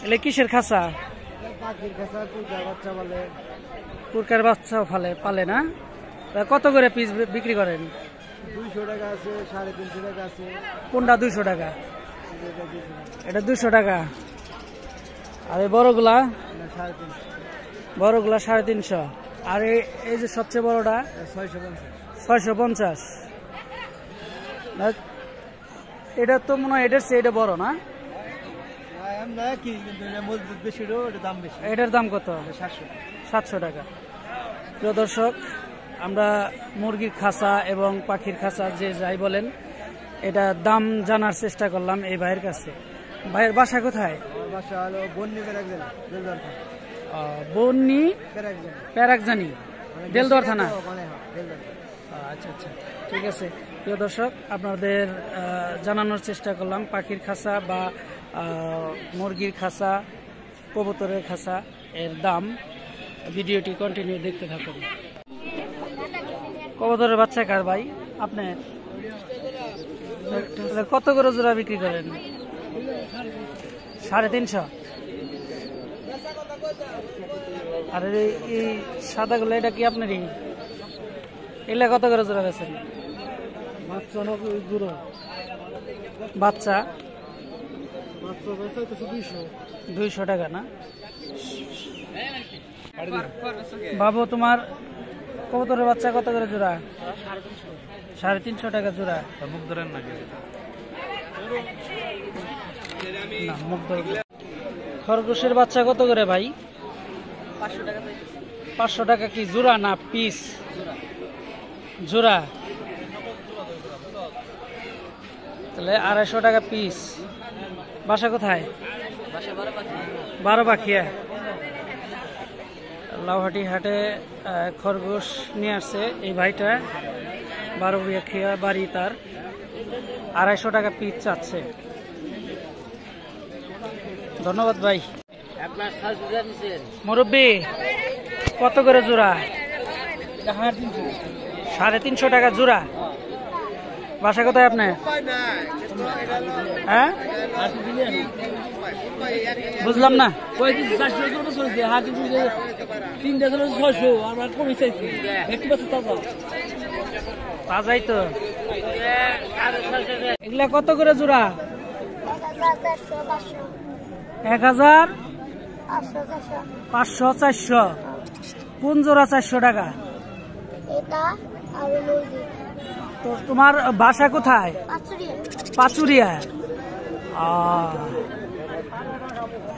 এলে কিসের খাঁচা? পাখির খাঁচা, কুরকার বাচ্চা বলে। কুরকার বাচ্চাও পালে না? কত করে পিস বিক্রি করেন? 200 টাকা আছে, 350 টাকা আছে। কোনটা 200 টাকা? এটা 200 টাকা। আর এই বড়গুলা? 350। বড়গুলা 350। আর এই যে সবচেয়ে বড়টা 650। এটা তো মনে হয় এটার চেয়ে এটা বড় না? এটার দাম কত? 700 টাকা। প্রিয় দর্শক, আমরা মুরগির খাঁচা এবং পাখির খাঁচা যে যাই বলেন, এটা দাম জানার চেষ্টা করলাম এই ভাইয়ের কাছে। ভাইয়ের বাসা কোথায়? বাসা হলো বন্নি বন্নি প্যারাকজানি, দেলদুয়ার থানা। আচ্ছা আচ্ছা, ঠিক আছে। প্রিয় দর্শক, আপনাদের জানানোর চেষ্টা করলাম পাখির খাঁচা বা মুরগির খাঁচা, কবুতরের খাঁচা এর দাম। ভিডিওটি কন্টিনিউ দেখতে থাকুন। কবুতরের বাচ্চা কার ভাই? আপনি কত করে জোড়া বিক্রি করেন? 350। আর এই সাদাগুলো এটা কি আপনারই? এগুলা কত করে জোড়া বেছেন? বাচ্চা 200 টাকা না? বাবু, তোমার কবুতরের বাচ্চা কত করে জোড়া? 350 টাকা জোড়া। মুখ ধরেন নাকি? না, মুখ ধরেন। খরগোশের বাচ্চা কত করে ভাই? 500 টাকা। 500 টাকা কি জোড়া না পিস? জোড়া। তাহলে 250 টাকা পিস। বাসা কোথায়? 12 লাউহাটি হাটে খরগোশ নিয়ে আসছে এই ভাইটা। 12 বাড়ি তার। 250 টাকা পিস চাচ্ছে। ধন্যবাদ ভাই। মুরব্বি, কত করে জোড়া? 350 টাকা জোড়া। বাসা কোথায় আপনার? হ্যাঁ, বুঝলাম না। তাজাই তো। এগুলা কত করে জোড়া? 1500, 400। কোন জোড়া 400 টাকা? তো তোমার বাসা কোথায়? পাচুরিয়া।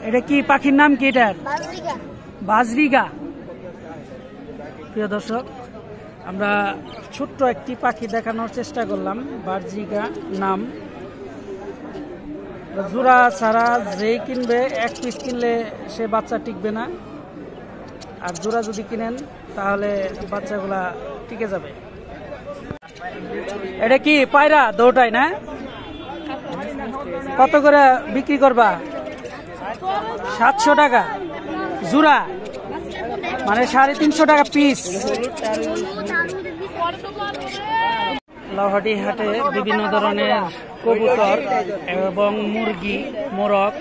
এটা কি পাখির নাম কি এটার? বাজরিগা। প্রিয় দর্শক, আমরা ছোট্ট একটি পাখি দেখানোর চেষ্টা করলাম। বাজরিগা নাম। জোড়া ছাড়া যে কিনবে, এক পিস কিনলে সে বাচ্চা টিকবে না। আর জোড়া যদি কিনেন তাহলে বাচ্চাগুলা টিকে যাবে। এটা কি পায়রা দুটাই না? কত করে বিক্রি করবা? 700 টাকা জোড়া, মানে 350 টাকা পিস। লাউহাটি হাটে বিভিন্ন ধরনের কবুতর এবং মুরগি, মোরগ,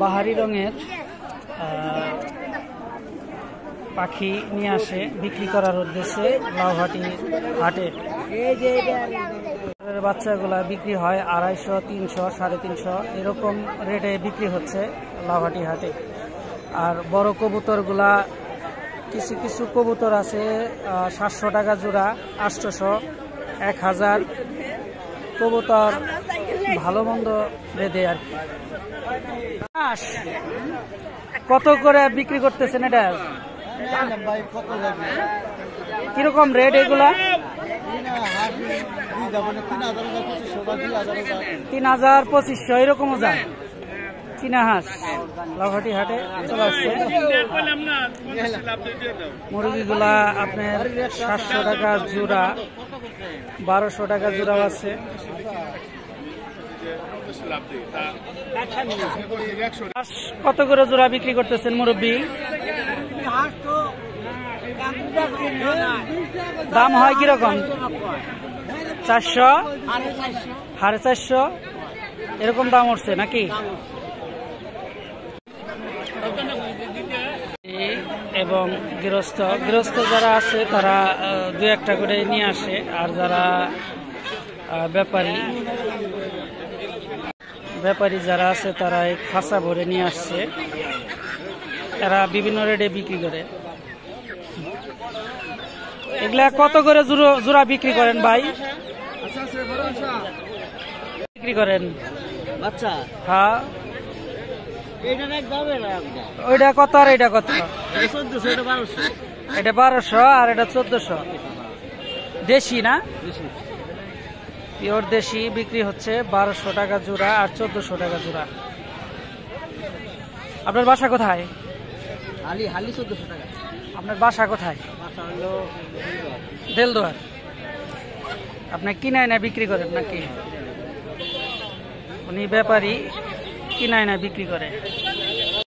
বাহারি রঙের পাখি নিয়ে আসে বিক্রি করার উদ্দেশ্যে লাউহাটি হাটে। বাচ্চাগুলা বিক্রি হয় 250, 300, 350 এরকম রেটে বিক্রি হচ্ছে লাউহাটি হাটে। আর বড় কবুতরগুলা কিছু কিছু কবুতর আছে 700 টাকা জোড়া, 800, 1000। কবুতর ভালো মন্দ বেঁধে আর কি। কত করে বিক্রি করতেছেন এটা? কিরকম রেট এগুলা? 3000, 2500 এরকমও যায়। চীনা হাঁস লাউহাটি হাটে চলে আসছে। মুরগিগুলা আপনার 700 টাকা জোড়া, 1200 টাকা জোড়া আছে। কত করে জোড়া বিক্রি করতেছেন মুরব্বী? দাম হয় কিরকম? 400, 450। এরকম দাম উঠছে নাকি? এবং গৃহস্থ যারা আছে তারা দু একটা করে নিয়ে আসে, আর যারা ব্যাপারী যারা আছে তারা এই খাঁচা ভরে নিয়ে আসছে, এরা বিভিন্ন রেটে বিক্রি করে। এগুলা কত করে জোড়া বিক্রি করেন ভাই? বিক্রি করেন বাচ্চা হ্যাঁ, ওইটা কত আর এটা কত? 1400 এটা 1200 আর এটা 1400। দেশি না? পিওর দেশি বিক্রি হচ্ছে 1200 টাকা জোড়া আর 1400 টাকা জোড়া। আপনার বাসা কোথায়? হালি 1400 টাকা। আপনার বাসা কোথায়? বাসা হলো দেলদুয়ার। আপনি কিনায় না বিক্রি করেন নাকি? উনি ব্যাপারী, কিনায় না বিক্রি করে।